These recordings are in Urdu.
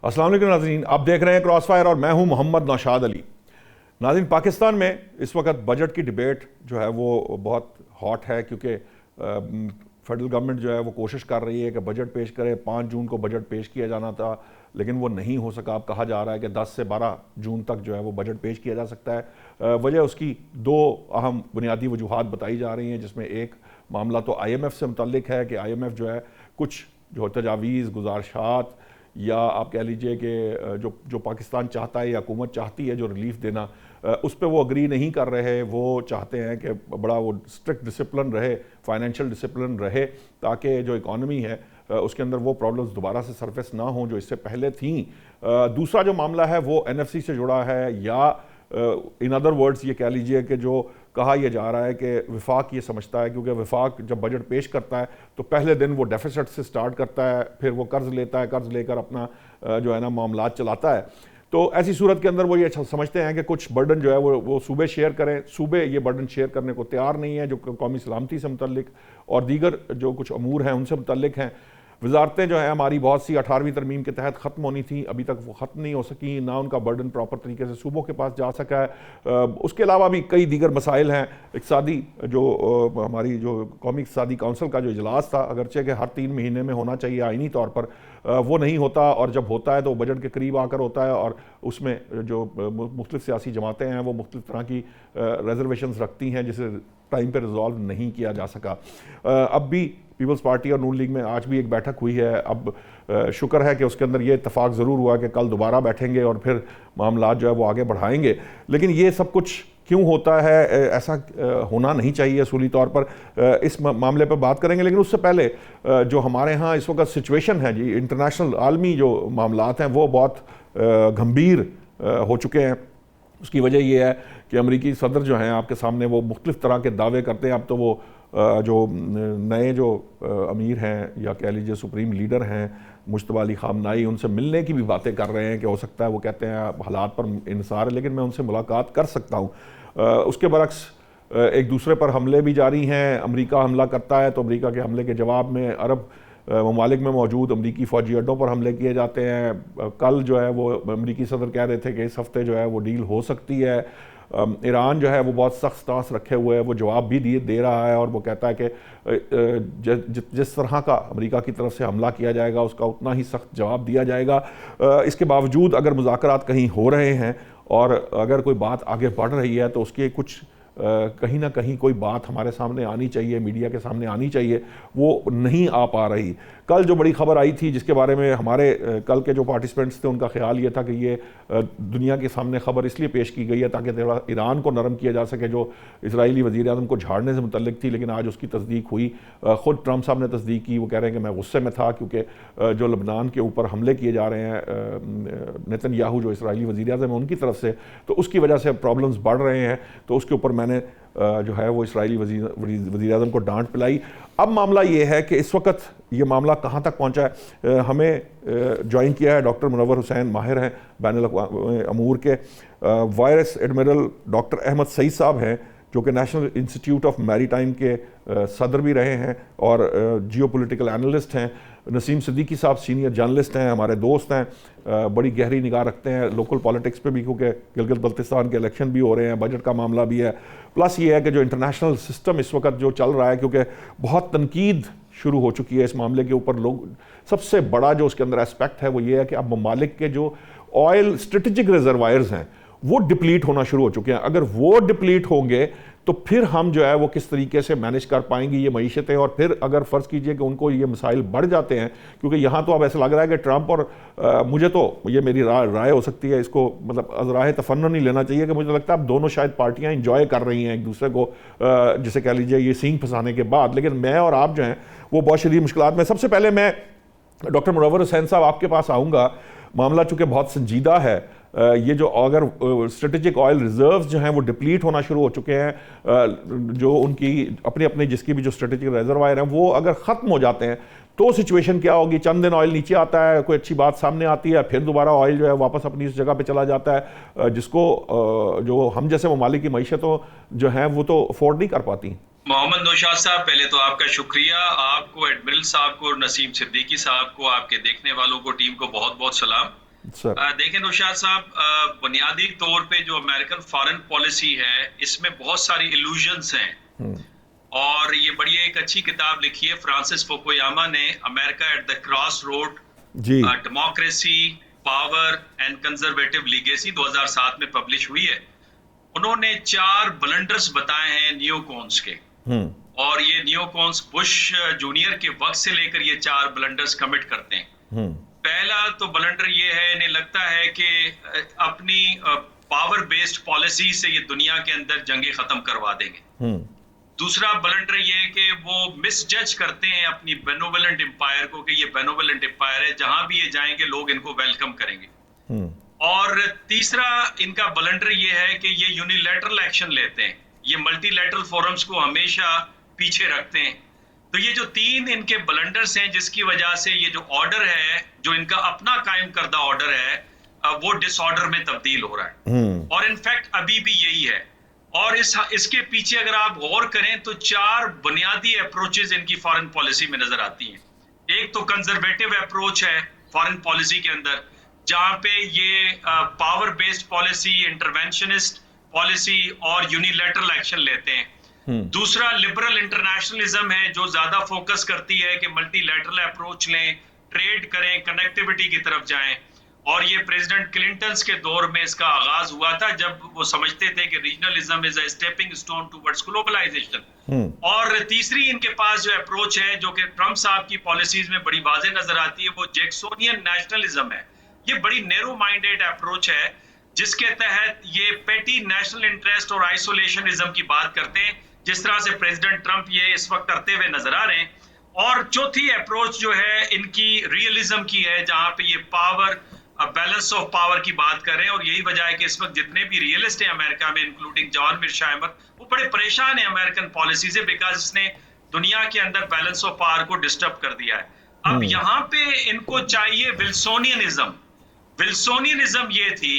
السلام علیکم ناظرین، آپ دیکھ رہے ہیں کراس فائر اور میں ہوں محمد نوشاد علی۔ ناظرین، پاکستان میں اس وقت بجٹ کی ڈیبیٹ جو ہے وہ بہت ہاٹ ہے، کیونکہ فیڈرل گورنمنٹ جو ہے وہ کوشش کر رہی ہے کہ بجٹ پیش کرے۔ 5 جون کو بجٹ پیش کیا جانا تھا لیکن وہ نہیں ہو سکا۔ اب کہا جا رہا ہے کہ 10 سے 12 جون تک جو ہے وہ بجٹ پیش کیا جا سکتا ہے۔ وجہ اس کی 2 اہم بنیادی وجوہات بتائی جا رہی ہیں، جس میں ایک معاملہ تو آئی ایم ایف سے متعلق ہے کہ آئی ایم ایف جو ہے کچھ جو تجاویز، گزارشات یا آپ کہہ لیجئے کہ جو پاکستان چاہتا ہے یا حکومت چاہتی ہے جو ریلیف دینا، اس پہ وہ اگری نہیں کر رہے۔ وہ چاہتے ہیں کہ بڑا وہ اسٹرکٹ ڈسپلن رہے، فائنینشیل ڈسپلن رہے، تاکہ جو اکانومی ہے اس کے اندر وہ پرابلمز دوبارہ سے سرفیس نہ ہوں جو اس سے پہلے تھیں۔ دوسرا جو معاملہ ہے وہ این ایف سی سے جڑا ہے، یا ان ادر ورڈز یہ کہہ لیجئے کہ جو کہا یہ جا رہا ہے کہ وفاق یہ سمجھتا ہے، کیونکہ وفاق جب بجٹ پیش کرتا ہے تو پہلے دن وہ ڈیفیسٹ سے سٹارٹ کرتا ہے، پھر وہ قرض لیتا ہے، قرض لے کر اپنا جو ہے نا معاملات چلاتا ہے۔ تو ایسی صورت کے اندر وہ یہ سمجھتے ہیں کہ کچھ برڈن جو ہے وہ صوبے شیئر کریں۔ صوبے یہ برڈن شیئر کرنے کو تیار نہیں ہیں، جو قومی سلامتی سے متعلق اور دیگر جو کچھ امور ہیں ان سے متعلق ہیں۔ وزارتیں جو ہیں ہماری بہت سی 18ویں ترمیم کے تحت ختم ہونی تھیں، ابھی تک وہ ختم نہیں ہو سکیں، نہ ان کا برڈن پراپر طریقے سے صوبوں کے پاس جا سکا ہے۔ اس کے علاوہ بھی کئی دیگر مسائل ہیں۔ اقتصادی جو ہماری جو قومی اقتصادی کونسل کا جو اجلاس تھا، اگرچہ کہ ہر 3 مہینے میں ہونا چاہیے آئینی طور پر، وہ نہیں ہوتا، اور جب ہوتا ہے تو بجٹ کے قریب آ کر ہوتا ہے، اور اس میں جو مختلف سیاسی جماعتیں ہیں وہ مختلف طرح کی ریزرویشنز رکھتی ہیں جسے ٹائم پہ ریزالو نہیں کیا جا سکا۔ اب بھی پیپلز پارٹی اور نون لیگ میں آج بھی ایک بیٹھک ہوئی ہے۔ اب شکر ہے کہ اس کے اندر یہ اتفاق ضرور ہوا کہ کل دوبارہ بیٹھیں گے اور پھر معاملات جو ہے وہ آگے بڑھائیں گے۔ لیکن یہ سب کچھ کیوں ہوتا ہے؟ ایسا ہونا نہیں چاہیے اصولی طور پر۔ اس معاملے پر بات کریں گے، لیکن اس سے پہلے جو ہمارے ہاں اس وقت سچویشن ہے جی، انٹرنیشنل عالمی جو معاملات ہیں وہ بہت گھمبیر ہو چکے ہیں۔ اس کی وجہ یہ ہے کہ امریکی صدر جو ہیں آپ کے سامنے وہ مختلف طرح کے دعوے کرتے ہیں۔ اب تو وہ جو نئے جو امیر ہیں یا کہہ لیجیے سپریم لیڈر ہیں مجتبیٰ علی خامنائی، ان سے ملنے کی بھی باتیں کر رہے ہیں کہ ہو سکتا ہے، وہ کہتے ہیں حالات پر انحصار ہے لیکن میں ان سے ملاقات کر سکتا ہوں۔ اس کے برعکس ایک دوسرے پر حملے بھی جاری ہیں۔ امریکہ حملہ کرتا ہے تو امریکہ کے حملے کے جواب میں عرب ممالک میں موجود امریکی فوجی اڈوں پر حملے کیے جاتے ہیں۔ کل جو ہے وہ امریکی صدر کہہ رہے تھے کہ اس ہفتے جو ہے وہ ڈیل ہو سکتی ہے۔ ایران جو ہے وہ بہت سخت سٹانس رکھے ہوئے ہے، وہ جواب بھی دے رہا ہے، اور وہ کہتا ہے کہ جس طرح کا امریکہ کی طرف سے حملہ کیا جائے گا اس کا اتنا ہی سخت جواب دیا جائے گا۔ اس کے باوجود اگر مذاکرات کہیں ہو رہے ہیں اور اگر کوئی بات آگے بڑھ رہی ہے تو اس کے کچھ کہیں نہ کہیں کوئی بات ہمارے سامنے آنی چاہیے، میڈیا کے سامنے آنی چاہیے، وہ نہیں آ پا رہی۔ کل جو بڑی خبر آئی تھی جس کے بارے میں ہمارے کل کے جو پارٹیسپینٹس تھے ان کا خیال یہ تھا کہ یہ دنیا کے سامنے خبر اس لیے پیش کی گئی ہے تاکہ ایران کو نرم کیا جا سکے، جو اسرائیلی وزیر اعظم کو جھاڑنے سے متعلق تھی، لیکن آج اس کی تصدیق ہوئی۔ خود ٹرمپ صاحب نے تصدیق کی۔ وہ کہہ رہے ہیں کہ میں غصے میں تھا کیونکہ جو لبنان کے اوپر حملے کیے جا رہے ہیں نیتن یاہو جو اسرائیلی وزیر اعظم ہیں ان کی طرف سے، تو اس کی وجہ سے پرابلمز بڑھ رہے ہیں، تو اس کے اوپر میں نے جو ہے وہ اسرائیلی وزیر اعظم کو ڈانٹ پلائی۔ اب معاملہ یہ ہے کہ اس وقت یہ معاملہ کہاں تک پہنچا ہے۔ ہمیں جوائن کیا ہے ڈاکٹر منور حسین، ماہر ہیں بین الاقوامی امور کے۔ وائرس ایڈمرل ڈاکٹر احمد سعید صاحب ہیں جو کہ نیشنل انسٹیٹیوٹ آف میری ٹائم کے صدر بھی رہے ہیں اور جیو پولیٹیکل اینالسٹ ہیں۔ نسیم صدیقی صاحب سینئر جرنلسٹ ہیں، ہمارے دوست ہیں، بڑی گہری نگاہ رکھتے ہیں لوکل پالیٹکس پہ بھی، کیونکہ گلگت بلتستان کے الیکشن بھی ہو رہے ہیں، بجٹ کا معاملہ بھی ہے، پلس یہ ہے کہ جو انٹرنیشنل سسٹم اس وقت جو چل رہا ہے، کیونکہ بہت تنقید شروع ہو چکی ہے اس معاملے کے اوپر۔ لوگ سب سے بڑا جو اس کے اندر اسپیکٹ ہے وہ یہ ہے کہ اب ممالک کے جو آئل اسٹریٹجک ریزروائرز ہیں وہ ڈپلیٹ ہونا شروع ہو چکے ہیں۔ اگر وہ ڈپلیٹ ہوں گے تو پھر ہم جو ہے وہ کس طریقے سے مینیج کر پائیں گے یہ معیشتیں، اور پھر اگر فرض کیجئے کہ ان کو یہ مسائل بڑھ جاتے ہیں، کیونکہ یہاں تو اب ایسا لگ رہا ہے کہ ٹرمپ اور مجھے تو یہ میری رائے ہو سکتی ہے، اس کو مطلب از راہ تفنن نہیں لینا چاہیے، کہ مجھے لگتا ہے اب دونوں شاید پارٹیاں انجوائے کر رہی ہیں ایک دوسرے کو، جسے کہہ لیجئے یہ سینگ پھنسانے کے بعد، لیکن میں اور آپ جو ہیں وہ بہت شدید مشکلات میں۔ سب سے پہلے میں ڈاکٹر منور حسین صاحب آپ کے پاس آؤں گا۔ معاملہ چونکہ بہت سنجیدہ ہے، یہ جو اگر اسٹریٹجک آئل ریزروز جو ہیں وہ ڈپلیٹ ہونا شروع ہو چکے ہیں، جو ان کی اپنے جس کی بھی جو اسٹریٹجک ریزروائر ہیں وہ اگر ختم ہو جاتے ہیں تو سچویشن کیا ہوگی؟ چند دن آئل نیچے آتا ہے، کوئی اچھی بات سامنے آتی ہے، پھر دوبارہ آئل جو ہے واپس اپنی اس جگہ پہ چلا جاتا ہے، جس کو جو ہم جیسے ممالک کی معیشتوں جو ہیں وہ تو افورڈ نہیں کر پاتی۔ محمد نوشاد صاحب، پہلے تو آپ کا شکریہ، آپ کو، ایڈمرل صاحب کو، نسیم صدیقی صاحب کو، آپ کے دیکھنے والوں کو، ٹیم کو بہت بہت سلام۔ دیکھیں نوشاد صاحب، بنیادی طور پہ جو امریکن فارن پالیسی ہے اس میں بہت ساری ایلوژنس ہیں، اور یہ بڑی ایک اچھی کتاب لکھی ہے فرانسس فوکویاما نے، America at the cross road, جی democracy, power and conservative legacy, 2007 میں پبلش ہوئی ہے۔ انہوں نے 4 بلنڈرز بتائے ہیں نیو کونس کے، اور یہ نیو کونس بش جونیئر کے وقت سے لے کر یہ 4 بلنڈرز کمٹ کرتے ہیں۔ پہلا تو بلنڈر یہ ہے، انہیں لگتا ہے کہ اپنی پاور بیسڈ پالیسی سے یہ دنیا کے اندر جنگیں ختم کروا دیں گے۔ دوسرا بلنڈر یہ ہے کہ وہ مس جج کرتے ہیں اپنی بینوولنٹ امپائر کو، کہ یہ بینوولنٹ امپائر ہے، جہاں بھی یہ جائیں گے لوگ ان کو ویلکم کریں گے۔ اور تیسرا ان کا بلنڈر یہ ہے کہ یہ یونیلیٹرل ایکشن لیتے ہیں، یہ ملٹی لیٹرل فورمز کو ہمیشہ پیچھے رکھتے ہیں۔ تو یہ جو 3 ان کے بلنڈرز ہیں، جس کی وجہ سے یہ جو آرڈر ہے، جو ان کا اپنا قائم کردہ آرڈر ہے، وہ ڈس آرڈر میں تبدیل ہو رہا ہے، اور انفیکٹ ابھی بھی یہی ہے۔ اور اس کے پیچھے اگر آپ غور کریں تو 4 بنیادی اپروچز ان کی فارن پالیسی میں نظر آتی ہیں۔ ایک تو کنزرویٹو اپروچ ہے فارن پالیسی کے اندر، جہاں پہ یہ پاور بیسڈ پالیسی، انٹرونشنسٹ پالیسی اور یونیلیٹرل ایکشن لیتے ہیں۔ دوسرا لبرل انٹرنیشنلزم ہے، جو زیادہ فوکس کرتی ہے کہ ملٹی لیٹرل اپروچ لیں، ٹریڈ کریں، کنیکٹیوٹی کی طرف جائیں۔ اور یہ پریزیڈنٹ کلنٹنز کے دور میں اس کا آغاز ہوا تھا، جب وہ سمجھتے تھے کہ ریجنلزم از اے اسٹیپنگ سٹون ٹوورڈز گلوبلائزیشن۔ اور تیسری ان کے پاس جو اپروچ ہے، جو کہ ٹرمپ صاحب کی پالیسیز میں بڑی واضح نظر آتی ہے، وہ جیکسونین نیشنلزم ہے۔ یہ بڑی نیرو مائنڈیڈ اپروچ ہے، جس کے تحت یہ پیٹی نیشنل انٹرسٹ اور آئسولیشنزم کی بات کرتے ہیں، جس طرح سے پریزیڈنٹ ٹرمپ یہ اس وقت کرتے ہوئے نظر آ رہے ہیں۔ اور چوتھی اپروچ جو ہے ان کی ریئلزم کی ہے، جہاں پہ یہ پاور، بیلنس آف پاور کی بات کر رہے ہیں۔ اور یہی وجہ ہے کہ اس وقت جتنے بھی ریئلسٹ ہیں امریکہ میں، انکلوڈنگ جان مرشا احمد، وہ بڑے پریشان ہیں امریکن پالیسی سے، بیکاز اس نے دنیا کے اندر بیلنس آف پاور کو ڈسٹرب کر دیا ہے۔ اب یہاں پہ ان کو چاہیے ولسونینزم۔ ولسونینزم یہ تھی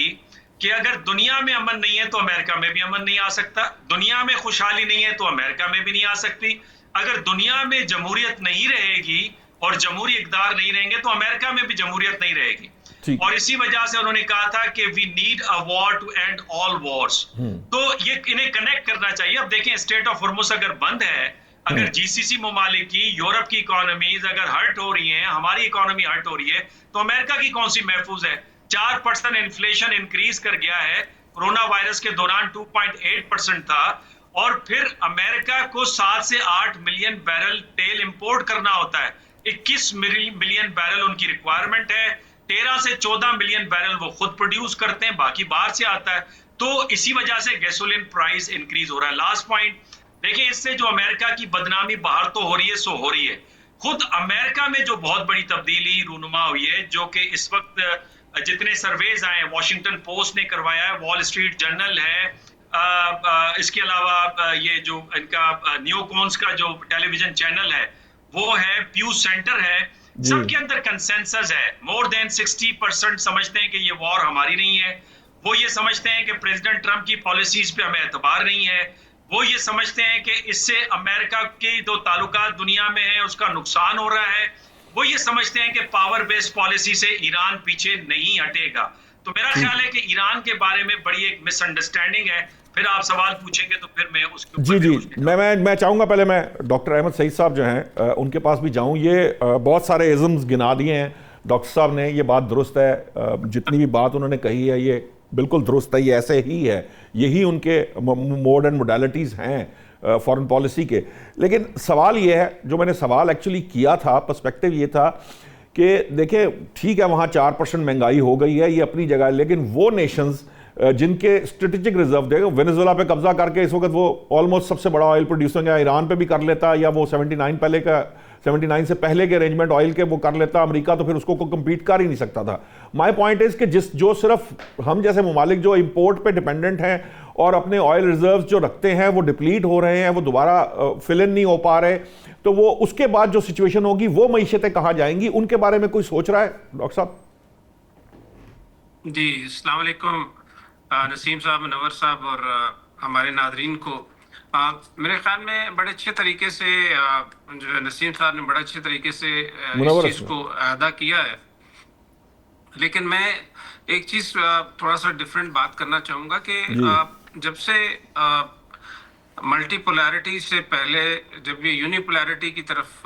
کہ اگر دنیا میں امن نہیں ہے تو امریکہ میں بھی امن نہیں آ سکتا، دنیا میں خوشحالی نہیں ہے تو امریکہ میں بھی نہیں آ سکتی، اگر دنیا میں جمہوریت نہیں رہے گی اور جمہوری اقدار نہیں رہیں گے تو امریکہ میں بھی جمہوریت نہیں رہے گی۔ اور اسی وجہ سے انہوں نے کہا تھا کہ we need a war to end all wars. تو یہ انہیں کنیکٹ کرنا چاہیے۔ اب دیکھیں، اسٹریٹ آف ہرمز اگر بند ہے، اگر جی سی سی ممالک کی، یورپ کی اکانومیز اگر ہرٹ ہو رہی ہیں، ہماری اکانومی ہرٹ ہو رہی ہے، تو امریکہ کی کون سی محفوظ ہے؟ 4% انفلیشن انکریز کر گیا ہے، کورونا وائرس کے دوران 2.8% تھا، اور پھر امریکہ کو 7 سے 8 ملین بیرل تیل امپورٹ کرنا ہوتا ہے، 21 ملین بیرل ان کی ریکوائرمنٹ ہے، 13 سے 14 ملین بیرل وہ خود پروڈیوس کرتے ہیں، باقی باہر سے آتا ہے۔ تو اسی وجہ سے گیسولین پرائس انکریز ہو رہا ہے۔ لاسٹ پوائنٹ دیکھیں، اس سے جو امریکہ کی بدنامی باہر تو ہو رہی ہے، سو ہو رہی ہے، خود امریکہ میں جو بہت بڑی تبدیلی رونما ہوئی ہے، جو کہ اس وقت جتنے سرویز آئے ہیں، واشنگٹن پوسٹ نے کروایا ہے، وال اسٹریٹ جرنل ہے، اس کے علاوہ یہ جو ان کا نیو کونس کا جو ٹیلی ویژن چینل ہے وہ ہے، پیو سینٹر ہے، سب کے اندر کنسنسس ہے، مور دین 60% سمجھتے ہیں کہ یہ وار ہماری نہیں ہے۔ وہ یہ سمجھتے ہیں کہ پریزیڈنٹ ٹرمپ کی پالیسیز پہ ہمیں اعتبار نہیں ہے۔ وہ یہ سمجھتے ہیں کہ اس سے امریکہ کے جو تعلقات دنیا میں ہیں اس کا نقصان ہو رہا ہے۔ وہ یہ سمجھتے ہیں کہ پاور بیسڈ پالیسی سے ایران پیچھے نہیں ہٹے گا۔ تو میرا خیال ہے کہ ایران کے بارے میں بڑی ایک مس انڈرسٹینڈنگ ہے۔ پھر آپ سوال پوچھیں گے تو پھر میں اس کے اوپر جی میں چاہوں گا، پہلے میں ڈاکٹر احمد سعید صاحب جو ہیں ان کے پاس بھی جاؤں۔ یہ بہت سارے ازمز گنا دیے ہیں ڈاکٹر صاحب نے، یہ بات درست ہے، جتنی بھی بات انہوں نے کہی ہے یہ بالکل درست ہے، یہ ایسے ہی ہے، یہی ان کے موڈ اینڈ موڈیلٹیز ہیں فارن پالیسی کے۔ لیکن سوال یہ ہے، جو میں نے سوال ایکچولی کیا تھا، پرسپیکٹیو یہ تھا کہ دیکھیں ٹھیک ہے وہاں 4% مہنگائی ہو گئی ہے، یہ اپنی جگہ ہے، لیکن وہ نیشنز جن کے اسٹریٹجک ریزرو دے گا، وینیزویلا پہ قبضہ کر کے اس وقت وہ آلموسٹ سب سے بڑا آئل پروڈیوسر ہے، ایران پہ بھی کر لیتا، یا وہ 79 سے پہلے کے ارینجمنٹ آئل کے وہ کر لیتا امریکہ، تو پھر اس کو کمپیٹ کر ہی نہیں سکتا تھا۔ مائی پوائنٹ از کہ جو صرف ہم جیسے ممالک جو امپورٹ پہ ڈیپینڈنٹ ہیں اور اپنے آئل ریزروز جو رکھتے ہیں وہ ڈپلیٹ ہو رہے ہیں، وہ دوبارہ فل ان نہیں ہو پا رہے، تو وہ اس کے بعد جو سچویشن ہوگی وہ معیشتیں کہاں جائیں گی، ان کے بارے میں کوئی سوچ رہا ہے ڈاکٹر صاحب؟ جی السلام علیکم نسیم صاحب، منور صاحب اور ہمارے ناظرین کو۔ میرے خیال میں بڑے اچھے طریقے سے جو نسیم صاحب نے بڑے اچھے طریقے سے اس چیز کو ادا کیا ہے۔ لیکن میں ایک چیز تھوڑا سا ڈفرینٹ بات کرنا چاہوں گا کہ جب سے ملٹی پولیرٹی سے پہلے جب یہ یونیپولیرٹی کی طرف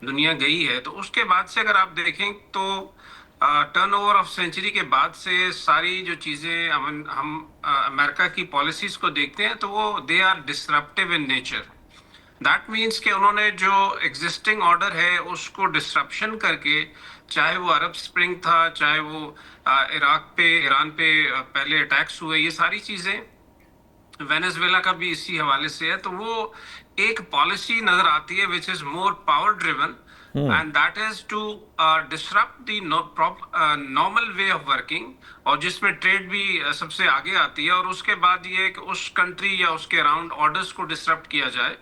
دنیا گئی ہے تو اس کے بعد سے اگر آپ دیکھیں تو ٹرن اوور آف سینچری کے بعد سے ساری جو چیزیں ہم امریکہ کی پالیسیز کو دیکھتے ہیں تو وہ they are disruptive in nature. That means کہ انہوں نے جو ایگزسٹنگ آرڈر ہے اس کو ڈسرپشن کر کے, چاہے وہ عرب اسپرنگ تھا, چاہے وہ ایران پہ پہلے اٹیکس ہوئے, یہ ساری چیزیں وینیزویلا کا بھی اسی حوالے سے ہے, تو وہ ایک پالیسی نظر آتی ہے which is more power driven and that is to disrupt the normal way of working, اور جس میں ٹریڈ بھی سب سے آگے آتی ہے, اور اس کے بعد یہ کہ اس کنٹری یا اس کے اراؤنڈ آرڈرز کو ڈسرپٹ کیا جائے,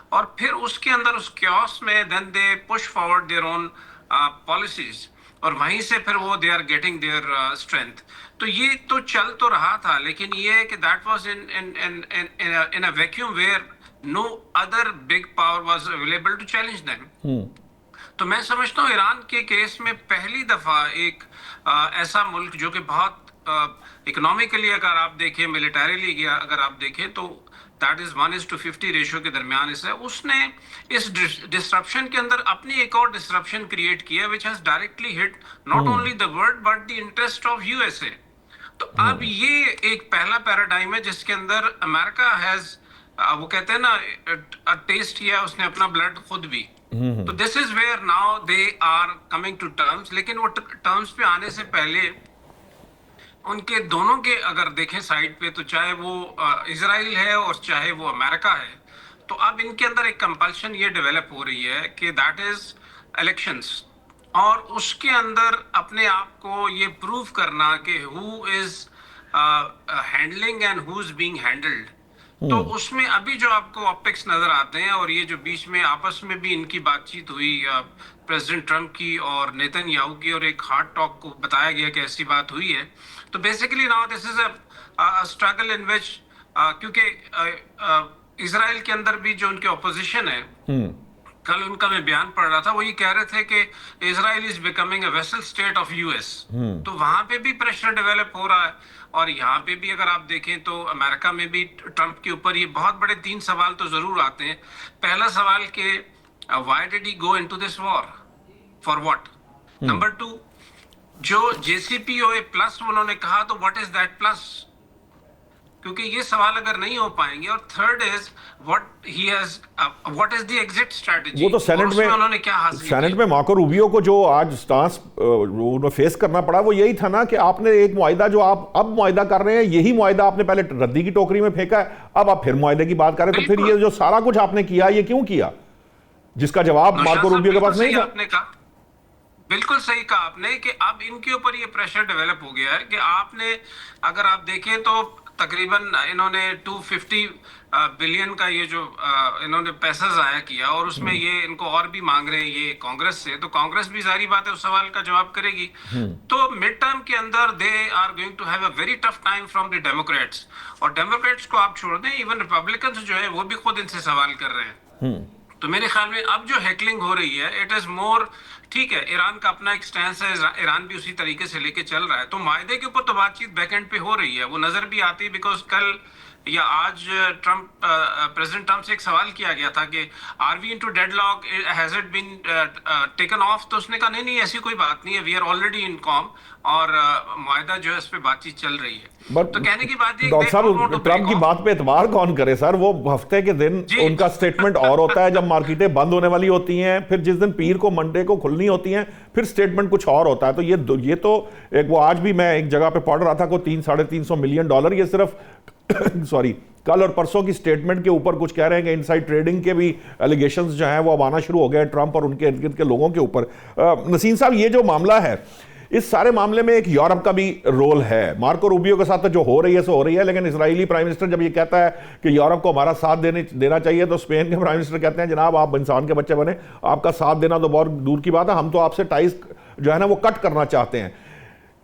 اور پھر اس کے اندر اس کیوس میں دین they push forward their own policies, اور وہیں سے پھر وہ they are getting their strength. تو یہ تو چل تو رہا تھا, لیکن یہ ہے کہ that was in a vacuum where no other big power was available to challenge them. تو میں سمجھتا ہوں ایران کے کیس میں پہلی دفعہ ایک ایسا ملک جو کہ بہت اکنامیکلی اگر آپ دیکھیں, ملیٹریلی اگر آپ دیکھیں تو دیٹ از 1:50 ریشو کے درمیان ہے, اس نے اس ڈسرپشن کے اندر اپنی ایک اور ڈسرپشن کریٹ کیا which has directly hit not only the world but the interest of USA. تو اب یہ ایک پہلا پیراڈائم ہے جس کے اندر امریکہ ہیز, وہ کہتے ہیں نا, ٹیسٹ کیا اس نے اپنا بلڈ خود بھی. تو this is where now they are coming to terms, لیکن وہ ٹرمز پہ آنے سے پہلے ان کے دونوں کے اگر دیکھیں سائڈ پہ, تو چاہے وہ اسرائیل ہے اور چاہے وہ امریکہ ہے, تو اب ان کے اندر ایک کمپلشن یہ ڈیولپ ہو رہی ہے کہ دیٹ از الیکشنز, اور اس کے اندر اپنے آپ کو یہ پروو کرنا کہ who is handling and who is being handled. تو اس میں ابھی جو آپ کو آپٹکس نظر آتے ہیں, اور یہ جو بیچ میں آپس میں بھی ان کی بات چیت ہوئی پریزیڈنٹ ٹرمپ کی اور نیتن یاہو کی, اور ایک ہارڈ ٹاک کو بتایا گیا کہ ایسی بات ہوئی ہے. تو basically now this is a struggle in which, کیونکہ اسرائیل کے اندر بھی جو ان کے اپوزیشن ہے, کل ان کا میں بیان پڑھ رہا تھا, وہ یہ کہہ رہے تھے کہ Israel is becoming a vassal state of U S. تو وہاں پہ بھی پریشر ڈیولپ ہو رہا ہے, اور یہاں پہ بھی اگر آپ دیکھیں تو امریکہ میں بھی ٹرمپ کے اوپر یہ بہت بڑے 3 سوال تو ضرور آتے ہیں. پہلا سوال کہ why did he go into this war? For what? Number 2, جو JCPOA plus انہوں نے کہا, تو what is that plus? کیونکہ یہ سوال اگر نہیں ہو پائیں گے. اور third is what is the exit strategy, وہ تو سینٹ میں انہوں نے کیا حاصل کیا. سینٹ میں مارکو روبیو کو جو آج سٹانس فیس کرنا پڑا وہ یہی تھا نا کہ آپ نے ایک معاہدہ جو آپ اب معاہدہ کر رہے ہیں, یہی معاہدہ آپ نے پہلے ردی کی ٹوکری میں پھینکا ہے, اب آپ پھر معاہدے کی بات کر رہے ہیں. تو پھر یہ جو سارا کچھ آپ نے کیا, یہ کیوں کیا, جس کا جواب مارکو روبیو کے پاس نہیں تھا؟ بالکل صحیح کہا آپ نے کہ اب ان کے اوپر یہ پریشر ڈیولپ ہو گیا ہے کہ آپ نے اگر آپ دیکھیں تو تقریباً انہوں نے 250 بلین کا یہ جو انہوں نے پیسہ ضائع کیا, اور اس میں یہ ان کو اور بھی مانگ رہے ہیں یہ کانگریس سے. تو کانگریس بھی ظاہری بات ہے اس سوال کا جواب کرے گی. تو مڈ ٹرم کے اندر they are going to have a very tough time from the Democrats, اور ڈیموکریٹس کو آپ چھوڑ دیں, ایون ریپبلکنس جو ہے وہ بھی خود ان سے سوال کر رہے ہیں. تو میرے خیال میں اب جو ہیکلنگ ہو رہی ہے اٹ از مور, ٹھیک ہے ایران کا اپنا ایک سٹینس ہے, ایران بھی اسی طریقے سے لے کے چل رہا ہے. تو معاہدے کے اوپر تو بات چیت بیک اینڈ پہ ہو رہی ہے, وہ نظر بھی آتی ہے, بیکاز کل یا آج ٹرمپ پریزیڈنٹ ٹرمپ سے ایک سوال کیا گیا تھا کہ are we into deadlock, has it been taken off, تو اس نے کہا نہیں ایسی کوئی بات نہیں ہے, وی آر آلریڈی ان کام, اور معاہدہ جو ہے اس پہ بات چیت چل رہی ہے. تو کہنے کی بات یہ ڈاکٹر صاحب ٹرمپ کی بات پہ اعتبار کون کرے سر, وہ ہفتے کے دن ان کا سٹیٹمنٹ اور ہوتا ہے جب مارکیٹیں بند ہونے والی ہوتی ہیں, پھر جس دن پیر کو منڈے کو کھلنی ہوتی ہیں پھر سٹیٹمنٹ کچھ اور ہوتا ہے. تو یہ تو ایک, وہ آج بھی میں ایک جگہ پہ پڑھ رہا تھا کوئی $300-350 ملین, یہ صرف سوری کل اور پرسوں کی سٹیٹمنٹ کے اوپر کچھ کہہ رہے ہیں کہ انسائڈ ٹریڈنگ کے بھی الیگیشنز جو ہیں وہ اب آنا شروع ہو گئے ٹرمپ اور ان کے ارد گرد کے لوگوں کے اوپر. نسیم صاحب, یہ جو معاملہ ہے اس سارے معاملے میں ایک یورپ کا بھی رول ہے. مارکو روبیو کے ساتھ جو ہو رہی ہے سو ہو رہی ہے, لیکن اسرائیلی پرائم منسٹر جب یہ کہتا ہے کہ یورپ کو ہمارا ساتھ دینا چاہیے, تو اسپین کے پرائم منسٹر کہتے ہیں جناب آپ انسان کے بچے بنے, آپ کا ساتھ دینا تو بہت دور کی بات ہے, ہم تو آپ سے ٹائز جو ہے نا وہ کٹ کرنا چاہتے ہیں.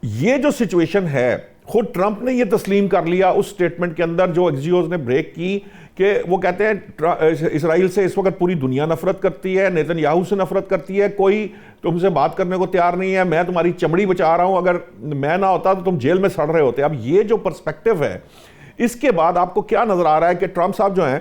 یہ جو سچویشن ہے خود ٹرمپ نے یہ تسلیم کر لیا اس سٹیٹمنٹ کے اندر جو ایکزیوز نے بریک کی کہ وہ کہتے ہیں اسرائیل سے اس وقت پوری دنیا نفرت کرتی ہے, نیتن یاہو سے نفرت کرتی ہے, کوئی تم سے بات کرنے کو تیار نہیں ہے, میں تمہاری چمڑی بچا رہا ہوں, اگر میں نہ ہوتا تو تم جیل میں سڑ رہے ہوتے. اب یہ جو پرسپیکٹو ہے, اس کے بعد آپ کو کیا نظر آ رہا ہے کہ ٹرمپ صاحب جو ہیں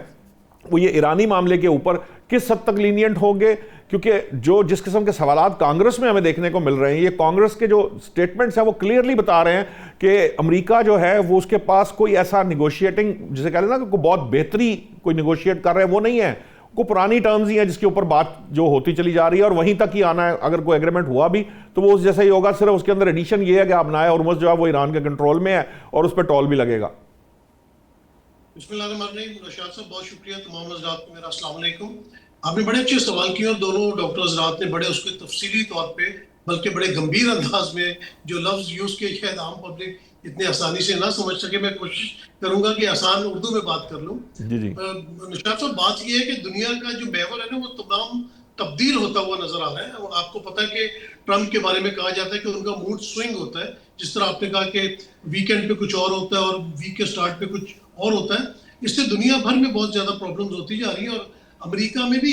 وہ یہ ایرانی معاملے کے اوپر کس حد تک لینینٹ ہوں گے؟ کیونکہ جو جس قسم کے سوالات کانگریس میں ہمیں دیکھنے کو مل رہے ہیں, یہ کانگریس کے جو سٹیٹمنٹس ہیں وہ کلیئرلی بتا رہے ہیں کہ امریکہ جو ہے وہ اس کے پاس کوئی ایسا نیگوشیٹنگ, جسے کہہ لیں نا کہ کوئی بہت بہتری کوئی نیگوشیٹ کر رہے ہیں, وہ نہیں ہے. کوئی پرانی ٹرمز ہی ہیں جس کے اوپر بات جو ہوتی چلی جا رہی ہے اور وہیں تک ہی آنا ہے. اگر کوئی ایگریمنٹ ہوا بھی تو وہ اس جیسا ہی ہوگا, صرف اس کے اندر ایڈیشن یہ ہے کہ آپ نائے ہرمز جو ہے وہ ایران کے کنٹرول میں ہے اور اس پہ ٹول بھی لگے گا. بسم اللہ الرحمن الرحیم. نوشاد صاحب بہت شکریہ. تمام حضرات کو میرا السلام علیکم. آپ نے بڑے اچھے سوال کیے اور دونوں ڈاکٹر حضرات نے بڑے اس کے تفصیلی طور پہ بلکہ بڑے گمبھیر انداز میں جو لفظ یوز کیے شاید عام پبلک اتنے آسانی سے نہ سمجھ سکے. میں کوشش کروں گا کہ آسان اردو میں بات کر لوں. نوشاد صاحب بات یہ ہے کہ دنیا کا جو محور ہے نا وہ تمام تبدیل ہوتا ہوا نظر آ رہا ہے. آپ کو پتہ ہے کہ ٹرمپ کے بارے میں کہا جاتا ہے کہ ان کا موڈ سوئنگ ہوتا ہے. جس طرح آپ نے کہا کہ ویکینڈ پہ کچھ اور ہوتا ہے اور ویک کے سٹارٹ پہ کچھ اور ہوتا ہے. اس سے دنیا بھر میں بہت زیادہ پرابلمز ہوتی جا رہی ہیں اور امریکہ میں بھی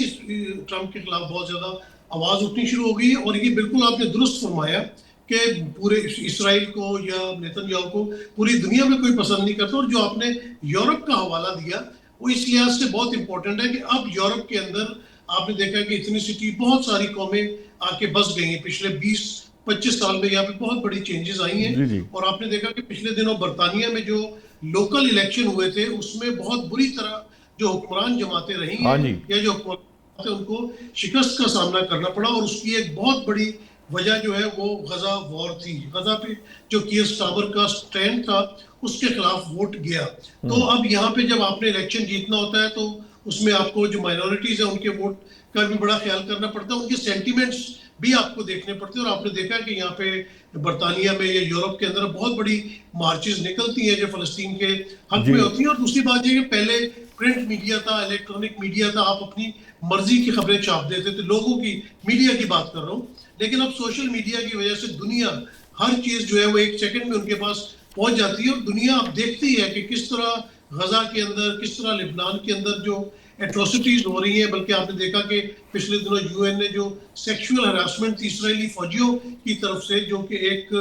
ٹرمپ کے خلاف بہت زیادہ آواز اٹھنی شروع ہو گئی ہے. اور یہ بالکل آپ نے درست فرمایا کہ پورے اسرائیل کو یا نیتن یاہو کو پوری دنیا میں کوئی پسند نہیں کرتا. اور جو آپ نے یورپ کا حوالہ دیا وہ اس لحاظ سے بہت امپورٹنٹ ہے کہ اب یورپ کے اندر آپ نے دیکھا کہ ایتھنیسٹی بہت ساری قومیں آ کے بس گئی ہیں. پچھلے 20-25 سال میں یہاں پہ بہت بڑی چینجز آئی ہیں. اور آپ نے دیکھا کہ پچھلے دنوں برطانیہ میں جو لوکل الیکشن ہوئے تھے اس میں بہت بری طرح جو حکمران جماعتیں رہی ہیں یا جو حکمران ان کو شکست کا سامنا کرنا پڑا. اور اس کی ایک بہت بڑی وجہ جو ہے وہ غزہ وار تھی. غزہ پہ جو کیئر سٹارمر کا سٹینڈ تھا اس کے خلاف ووٹ گیا. تو اب یہاں پہ جب آپ نے الیکشن جیتنا ہوتا ہے تو اس میں آپ کو جو مائنورٹیز ہیں ان کے ووٹ کا بھی بڑا خیال کرنا پڑتا ہے, ان کے سینٹیمنٹس بھی آپ کو دیکھنے پڑتے ہیں. اور آپ نے دیکھا کہ یہاں پہ برطانیہ میں یا یورپ کے اندر بہت بڑی مارچز نکلتی ہیں جو فلسطین کے حق میں ہوتی ہیں. اور دوسری بات یہ کہ پہلے پرنٹ میڈیا تھا, الیکٹرانک میڈیا تھا, آپ اپنی مرضی کی خبریں چھاپ دیتے تھے. لوگوں کی میڈیا کی بات کر رہا ہوں. لیکن اب سوشل میڈیا کی وجہ سے دنیا ہر چیز جو ہے وہ ایک سیکنڈ میں ان کے پاس پہنچ جاتی ہے. اور دنیا اب دیکھتی ہے کہ کس طرح غزہ کے اندر, کس طرح لبنان کے اندر جو ایٹروسٹیز ہو رہی ہیں. بلکہ آپ نے دیکھا کہ پچھلے دنوں یو این نے جو سیکشول ہراسمنٹ تھی اسرائیلی فوجیوں کی طرف سے جو کہ ایک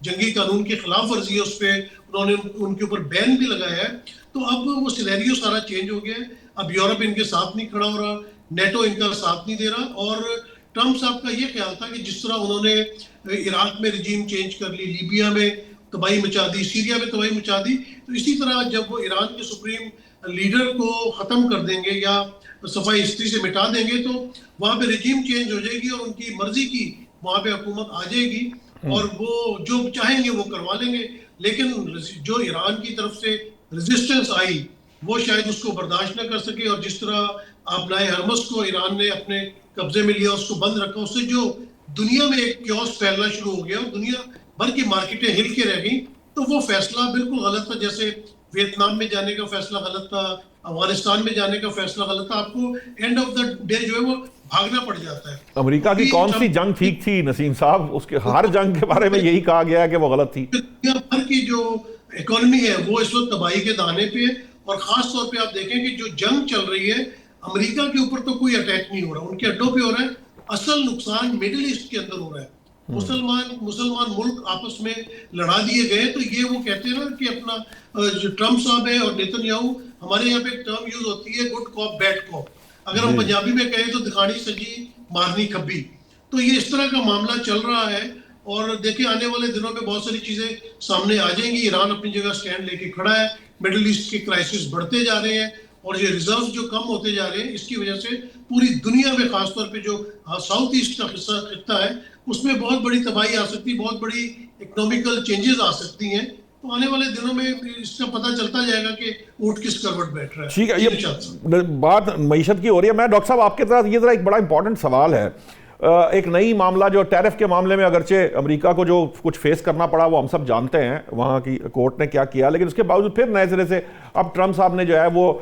جنگی قانون کی خلاف ورزی ہے, اس پہ انہوں نے ان کے اوپر بین بھی لگایا ہے. تو اب وہ سینیریو سارا چینج ہو گیا ہے. اب یورپ ان کے ساتھ نہیں کھڑا ہو رہا, نیٹو ان کا ساتھ نہیں دے رہا. اور ٹرمپ صاحب کا یہ خیال تھا کہ جس طرح انہوں نے عراق میں رجیم چینج کر لی, لیبیا میں تباہی مچا دی, سیریا میں تباہی مچا دی, تو اسی طرح جب وہ ایران کے سپریم لیڈر کو ختم کر دیں گے یا صفائی ہسٹری سے مٹا دیں گے تو وہاں پہ رجیم چینج ہو جائے گی اور ان کی مرضی کی وہاں پہ حکومت آ جائے گی اور وہ جو چاہیں گے وہ کروا لیں گے. لیکن جو ایران کی طرف سے ریزسٹنس آئی وہ شاید اس کو برداشت نہ کر سکے. اور جس طرح آپ نائے ہرمز کو ایران نے اپنے قبضے میں لیا, اس کو بند رکھا, اس سے جو دنیا میں ایک کیوس پھیلنا شروع ہو گیا اور دنیا بھر کی مارکیٹیں ہل کے رہ گئیں. تو وہ فیصلہ بالکل غلط تھا. جیسے ویتنام میں جانے کا فیصلہ غلط تھا, افغانستان میں جانے کا فیصلہ غلط تھا. آپ کو اینڈ آف دا ڈے جو ہے وہ بھاگنا پڑ جاتا ہے. امریکہ کی کون سی جنگ ٹھیک تھی نسیم صاحب؟ اس کے ہر جنگ کے بارے میں یہی کہا گیا ہے کہ وہ غلط تھی. دنیا بھر کی جو اکانومی ہے وہ اس وقت تباہی کے دانے پہ ہے. اور خاص طور پہ آپ دیکھیں کہ جو جنگ چل رہی ہے امریکہ کے اوپر تو کوئی اٹیک نہیں ہو رہا, ان کے اڈوں پہ ہو رہا ہے. اصل نقصان مڈل ایسٹ کے اندر ہو رہا ہے. مسلمان ملک آپس میں لڑا دیے گئے. تو یہ وہ کہتے ہیں نا کہ اپنا جو ٹرمپ صاحب ہے اور نیتن یاہو, ہمارے یہاں پہ ایک ٹرم یوز ہوتی ہے گڈ کاپ بیڈ کاپ. اگر ہم پنجابی میں کہیں تو دکھانی سجی مارنی کھبی. تو یہ اس طرح کا معاملہ چل رہا ہے. اور دیکھیں آنے والے دنوں میں بہت ساری چیزیں سامنے آ جائیں گی. ایران اپنی جگہ سٹینڈ لے کے کھڑا ہے. مڈل ایسٹ کے کرائسس بڑھتے جا رہے ہیں اور یہ ریزروز جو کم ہوتے جا رہے ہیں, اس کی وجہ سے پوری دنیا میں خاص طور پہ جو ساؤتھ ایسٹ کا خطہ ہے اس میں بہت بڑی تباہی آ سکتی, بہت بڑی اکنامیکل چینجز آ سکتی ہیں. تو آنے والے دنوں میں اس کا پتہ چلتا جائے گا کہ اونٹ کس کروٹ بیٹھ رہا ہے. ٹھیک ہے, یہ بات معیشت کی ہو رہی ہے. میں ڈاکٹر صاحب آپ کے طرح یہ ذرا ایک بڑا امپورٹنٹ سوال ہے. ایک نئی معاملہ جو ٹیرف کے معاملے میں اگرچہ امریکہ کو جو کچھ فیس کرنا پڑا وہ ہم سب جانتے ہیں وہاں کی کورٹ نے کیا کیا, لیکن اس کے باوجود پھر نئے سرے سے اب ٹرمپ صاحب نے جو ہے وہ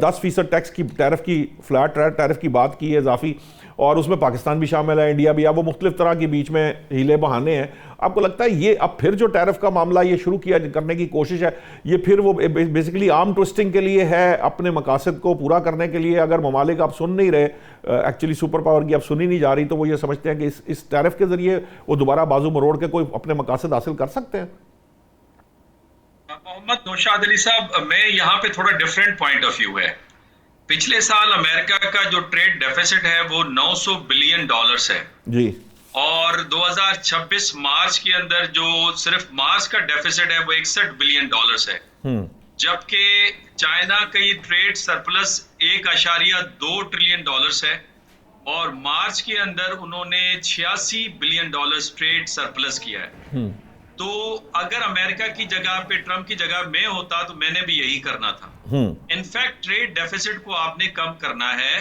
10% ٹیکس کی ٹیرف کی فلیٹ ٹیرف کی بات کی ہے اضافی. اور اس میں پاکستان بھی شامل ہے, انڈیا بھی, اب وہ مختلف طرح کی بیچ میں ہیلے بہانے ہیں. آپ کو لگتا ہے یہ اب پھر جو ٹیرف کا معاملہ یہ شروع کیا کرنے کی کوشش ہے, یہ پھر وہ بیسیکلی آرم ٹوسٹنگ کے لیے ہے, اپنے مقاصد کو پورا کرنے کے لیے؟ اگر ممالک اب سن نہیں رہے, ایکچولی سپر پاور کی اب سنی نہیں جا رہی, تو وہ یہ سمجھتے ہیں کہ اس ٹیرف کے ذریعے وہ دوبارہ بازو مروڑ کے کوئی اپنے مقاصد حاصل کر سکتے ہیں. محمد نوشاد علی صاحب, میں یہاں پہ تھوڑا ڈیفرنٹ پوائنٹ آف ویو ہے. پچھلے سال امریکہ کا جو ٹریڈ ڈیفیسٹ ہے وہ $900 بلین ہے جی, اور 2026 مارچ کے اندر جو صرف مارچ کا ڈیفیسٹ ہے وہ $61 بلین ہے, جبکہ چائنا کا یہ ٹریڈ سرپلس $1.2 ٹریلین ہے, اور مارچ کے اندر انہوں نے $86 بلین ٹریڈ سرپلس کیا ہے. تو اگر امریکہ کی جگہ پہ ٹرمپ کی جگہ میں ہوتا تو میں نے بھی یہی کرنا تھا. انفیکٹ ٹریڈ ڈیفیسٹ کو آپ نے کم کرنا ہے,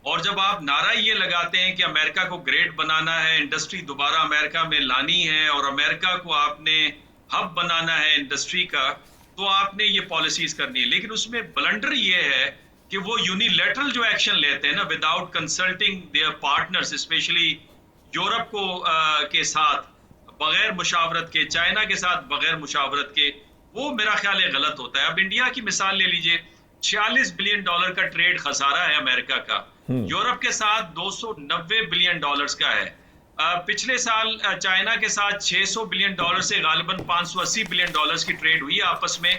اور جب آپ نعرہ یہ لگاتے ہیں کہ امریکہ کو گریٹ بنانا ہے, انڈسٹری دوبارہ امریکہ میں لانی ہے, اور امریکہ کو آپ نے ہب بنانا ہے انڈسٹری کا, تو آپ نے یہ پالیسیز کرنی ہے. لیکن اس میں بلنڈر یہ ہے کہ وہ یونیلیٹرل جو ایکشن لیتے ہیں نا, without consulting their partners, especially Europe کو کے ساتھ بغیر مشاورت کے, چائنا کے ساتھ بغیر مشاورت کے, وہ میرا خیال ہے غلط ہوتا ہے. اب انڈیا کی مثال لے لیجئے, $46 بلین کا ٹریڈ خسارہ ہے امریکہ کا, یورپ کے ساتھ $290 بلین کا ہے. پچھلے سال چائنا کے ساتھ $600 بلین سے غالباً $580 بلین کی ٹریڈ ہوئی آپس میں,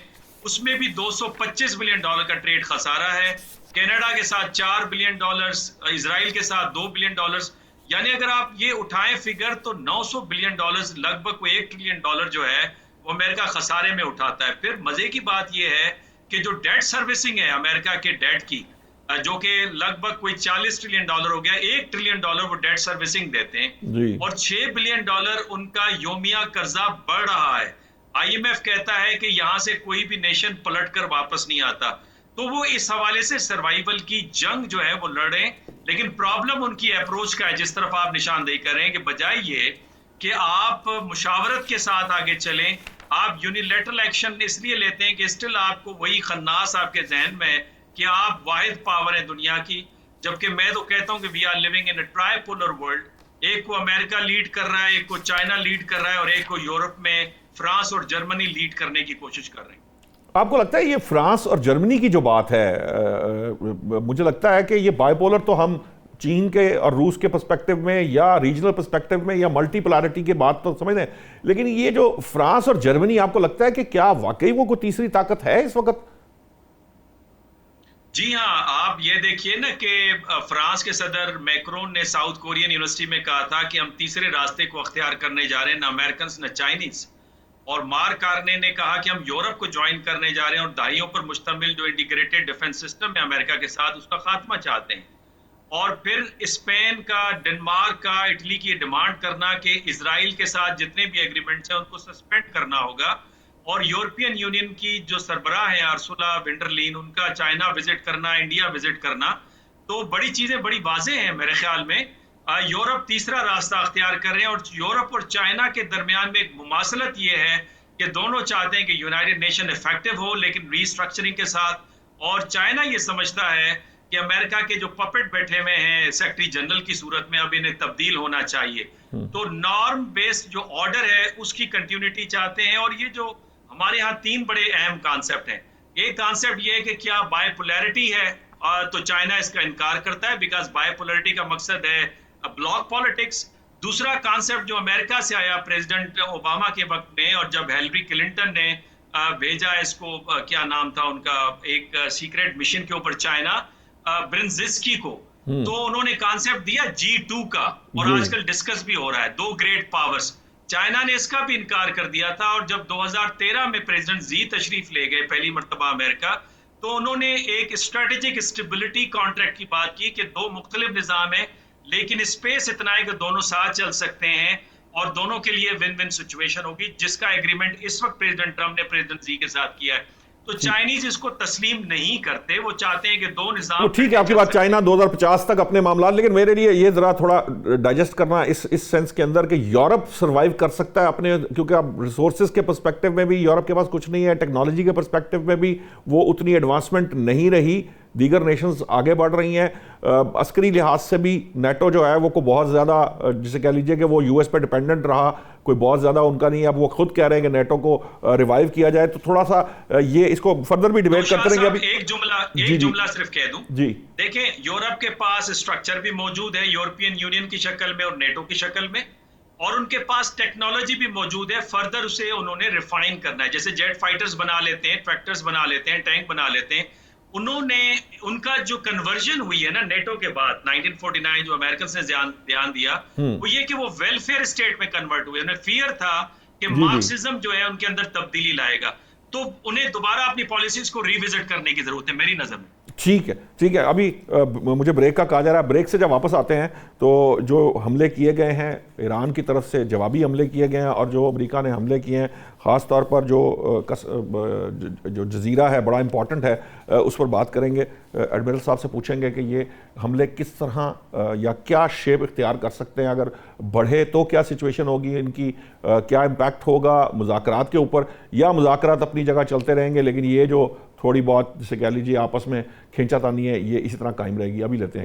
اس میں بھی $225 بلین کا ٹریڈ خسارہ ہے. کینیڈا کے ساتھ $4 بلین, اسرائیل کے ساتھ $2 بلین. یعنی اگر آپ یہ اٹھائیں فگر تو $900 بلین, لگ بھگ کوئی $1 ٹریلین جو ہے وہ امریکہ خسارے میں اٹھاتا ہے. پھر مزے کی بات یہ ہے کہ جو ڈیٹ سروسنگ ہے امریکہ کے ڈیٹ کی, جو کہ لگ بھگ کوئی $40 ٹریلین ہو گیا, $1 ٹریلین وہ ڈیٹ سروسنگ دیتے ہیں, اور $6 بلین ان کا یومیہ قرضہ بڑھ رہا ہے. IMF کہتا ہے کہ یہاں سے کوئی بھی نیشن پلٹ کر واپس نہیں آتا. تو وہ اس حوالے سے سروائیول کی جنگ جو ہے وہ لڑیں, لیکن پرابلم ان کی اپروچ کا ہے, جس طرف آپ نشاندہی کر رہے ہیں, کہ بجائے یہ کہ آپ مشاورت کے ساتھ آگے چلیں, آپ یونیلیٹرل ایکشن اس لیے لیتے ہیں کہ اسٹل آپ کو وہی خناس آپ کے ذہن میں ہے کہ آپ واحد پاور ہیں دنیا کی, جبکہ میں تو کہتا ہوں کہ we are living in a tripolar world. ایک کو امریکہ لیڈ کر رہا ہے, ایک کو چائنا لیڈ کر رہا ہے, اور ایک کو یورپ میں فرانس اور جرمنی لیڈ کرنے کی کوشش کر رہے ہیں. آپ کو لگتا ہے یہ فرانس اور جرمنی کی جو بات ہے, مجھے لگتا ہے کہ یہ بائی پولر تو ہم چین کے اور روس کے پرسپیکٹیو میں یا ریجنل پرسپیکٹیو میں یا ملٹی پولارٹی کے بات تو سمجھتے ہیں, لیکن یہ جو فرانس اور جرمنی, آپ کو لگتا ہے کہ کیا واقعی وہ کوئی تیسری طاقت ہے اس وقت؟ جی ہاں, آپ یہ دیکھیے نا کہ فرانس کے صدر میکرون نے ساؤتھ کورین یونیورسٹی میں کہا تھا کہ ہم تیسرے راستے کو اختیار کرنے جا رہے ہیں, نہ امریکنز نہ چائنیز. اور مارک کارنے نے کہا کہ ہم یورپ کو جوائن کرنے جا رہے ہیں, اور دہائیوں پر مشتمل جو انٹیگریٹڈ ڈیفنس سسٹم ہے امریکہ کے ساتھ, اس کا خاتمہ چاہتے ہیں. اور پھر اسپین کا, ڈنمارک کا, اٹلی کی ڈیمانڈ کرنا کہ اسرائیل کے ساتھ جتنے بھی ایگریمنٹس ہیں ان کو سسپینڈ کرنا ہوگا. اور یورپین یونین کی جو سربراہ ہیں ارسولا ونڈرلین, ان کا چائنا وزٹ کرنا, انڈیا وزٹ کرنا, تو بڑی چیزیں بڑی واضح ہیں میرے خیال میں. یورپ تیسرا راستہ اختیار کر رہے ہیں, اور یورپ اور چائنا کے درمیان میں ایک مماثلت یہ ہے کہ دونوں چاہتے ہیں کہ یونائٹڈ نیشن افیکٹو ہو, لیکن ری اسٹرکچرنگ کے ساتھ. اور چائنا یہ سمجھتا ہے کہ امریکہ کے جو پپٹ بیٹھے ہوئے ہیں سیکرٹری جنرل کی صورت میں, اب انہیں تبدیل ہونا چاہیے. تو نارم بیسڈ جو آرڈر ہے اس کی کنٹینیوٹی چاہتے ہیں. اور یہ جو ہمارے ہاں 3 بڑے اہم کانسیپٹ ہیں. ایک کانسیپٹ یہ ہے کہ کیا بائی پولیرٹی ہے, تو چائنا اس کا انکار کرتا ہے, بیکاز بائی پولیرٹی کا مقصد ہے بلاک پالیٹکس. دوسرا کانسیپٹ جو امریکہ سے آیا پریزیڈنٹ اوباما کے وقت میں, اور جب ہیلری کلنٹن نے بھیجا اس کو, کیا نام تھا ان کا, ایک سیکریٹ مشن کے اوپر چائنا, برنزسکی کو, تو انہوں نے کانسیپٹ دیا G2 کا, اور آج کل ڈسکس بھی ہو رہا ہے 2 گریٹ پاورز. چائنا نے اس کا بھی انکار کر دیا تھا, اور جب 2013 میں پریزیڈنٹ زی تشریف لے گئے پہلی مرتبہ امریکہ, تو انہوں نے ایک اسٹریٹجک اسٹیبلٹی کانٹریکٹ کی بات کی کہ 2 مختلف نظام ہیں, لیکن اسپیس اتنا ہے کہ دونوں ساتھ چل سکتے ہیں, اور دونوں کے لیے ون ون سچویشن ہوگی, جس کا ایگریمنٹ اس وقت پریزیڈنٹ ٹرمپ نے پریزیڈنٹ زی کے ساتھ کیا ہے. تو چائنیز اس کو تسلیم نہیں کرتے, وہ چاہتے ہیں کہ 2 نظام. ٹھیک ہے آپ کی بات, چائنا 2050 تک اپنے معاملات, لیکن میرے لیے یہ ذرا تھوڑا ڈائجسٹ کرنا اس سینس کے اندر کہ یورپ سروائیو کر سکتا ہے اپنے, کیونکہ اب ریسورسز کے پرسپیکٹیو میں بھی یورپ کے پاس کچھ نہیں ہے, ٹیکنالوجی کے پرسپیکٹیو میں بھی وہ اتنی ایڈوانسمنٹ نہیں رہی دیگر نیشنز آگے بڑھ رہی ہیں. عسکری لحاظ سے بھی نیٹو جو ہے وہ کو بہت زیادہ جسے کہہ لیجئے کہ وہ یو ایس پہ ڈپینڈنٹ رہا, کوئی بہت زیادہ ان کا نہیں ہے. اب وہ خود کہہ رہے ہیں کہ نیٹو کو ریوائیو کیا جائے, تو تھوڑا سا یہ اس کو فردر بھی ڈیبیٹ کرتے رہیں گے. ایک جملہ صرف کہہ دوں, جی دیکھیں یورپ کے پاس اسٹرکچر بھی موجود ہے یورپین یونین کی شکل میں اور نیٹو کی شکل میں, اور ان کے پاس ٹیکنالوجی بھی موجود ہے, فردر اسے انہوں نے ریفائن کرنا ہے. جیسے جیٹ فائٹرز بنا لیتے ہیں, ٹریکٹرز بنا لیتے ہیں, ٹینک بنا لیتے ہیں. انہوں نے ان کا جو کنورژن ہوئی ہے نا نیٹو کے بعد 1949 جو امریکنز نے دھیان دیا وہ یہ کہ وہ ویلفیئر اسٹیٹ میں کنورٹ ہوئے. انہیں فیئر تھا کہ مارکسزم جو ہے ان کے اندر تبدیلی لائے گا, تو انہیں دوبارہ اپنی پالیسیز کو ری وزٹ کرنے کی ضرورت ہے میری نظر میں. ٹھیک ہے. ابھی مجھے بریک کا کہا جا رہا ہے, بریک سے جب واپس آتے ہیں تو جو حملے کیے گئے ہیں ایران کی طرف سے, جوابی حملے کیے گئے ہیں, اور جو امریکہ نے حملے کیے ہیں خاص طور پر جو جزیرہ ہے بڑا امپورٹنٹ ہے, اس پر بات کریں گے. ایڈمرل صاحب سے پوچھیں گے کہ یہ حملے کس طرح یا کیا شیپ اختیار کر سکتے ہیں, اگر بڑھے تو کیا سچویشن ہوگی ان کی, کیا امپیکٹ ہوگا مذاکرات کے اوپر, یا مذاکرات اپنی جگہ چلتے رہیں گے لیکن یہ جو تھوڑی بہت جسے کہہ لیجیے آپس میں کھینچا تانی ہے یہ اسی طرح قائم رہے گی. ابھی لیتے ہیں ایک